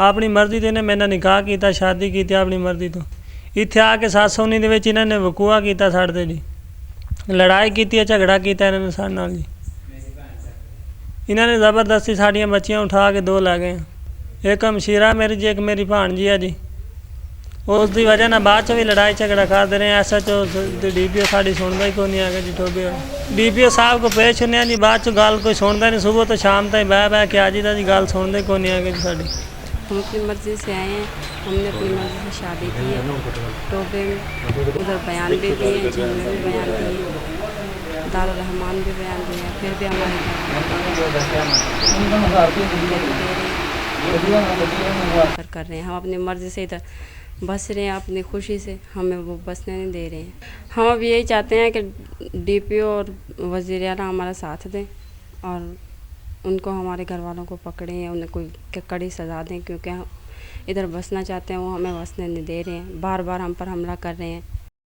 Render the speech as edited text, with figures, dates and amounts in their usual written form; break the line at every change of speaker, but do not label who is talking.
ਆਪਣੀ ਮਰਜ਼ੀ ਤੇ ਇਹਨੇ ਮੇਰੇ ਨਾਲ ਨਿਕਾਹ ਕੀਤਾ, ਸ਼ਾਦੀ ਕੀਤੀ ਆਪਣੀ ਮਰਜ਼ੀ ਤੋਂ। ਇੱਥੇ ਆ ਕੇ 719 ਦੇ ਵਿੱਚ ਇਹਨਾਂ ਨੇ ਵਕੂਆ ਕੀਤਾ ਸਾਡੇ 'ਤੇ ਜੀ, ਲੜਾਈ ਕੀਤੀ ਹੈ, ਝਗੜਾ ਕੀਤਾ ਇਹਨਾਂ ਨੇ ਸਾਡੇ ਨਾਲ ਜੀ। ਇਹਨਾਂ ਨੇ ਜ਼ਬਰਦਸਤੀ ਸਾਡੀਆਂ ਬੱਚੀਆਂ ਉਠਾ ਕੇ 2 ਲੈ ਗਏ। ਇੱਕ ਹਮਸ਼ੀਰਾ ਮੇਰੀ ਜੀ, ਇੱਕ ਮੇਰੀ ਭਾਣਜੀ ਆ ਜੀ। ਉਸ ਦੀ ਵਜ੍ਹਾ ਨਾਲ ਬਾਅਦ 'ਚ ਵੀ ਲੜਾਈ ਝਗੜਾ ਕਰਦੇ ਰਹੇ। SHO ਤੇ DPO ਸਾਡੀ ਸੁਣਦਾ ਹੀ ਕੋਈ नहीं ਹੈਗਾ ਜੀ। ਟੋਬੇ DPO ਸਾਹਿਬ ਕੋ ਪੇਸ਼ ਹੁੰਦੇ ਜੀ, ਬਾਅਦ 'ਚ ਗੱਲ ਕੋਈ ਸੁਣਦਾ नहीं। सुबह तो शाम तक बह के आ जाता जी, गल सुनते कोई नहीं है जी साड़ी।
हम अपनी मर्ज़ी से आए हैं, हमने अपनी मर्ज़ी से शादी की है। टोबे में उधर बयान भी दिए हैं, जिन में भी बयान दिए, दारुल रहमान भी बयान दिए हैं, फिर भी हमारे कर रहे हैं। हम अपनी मर्ज़ी से इधर बस रहे हैं, अपनी खुशी से, हमें वो बसने नहीं दे रहे हैं। हम अब यही चाहते हैं कि DPO और वज़ीर आला हमारा साथ दें और उनको, हमारे घर वालों को पकड़ें, उन्हें कोई कड़ी सज़ा दें, क्योंकि हम इधर बसना चाहते हैं, वो हमें बसने नहीं दे रहे हैं। बार बार हम पर हमला कर रहे हैं।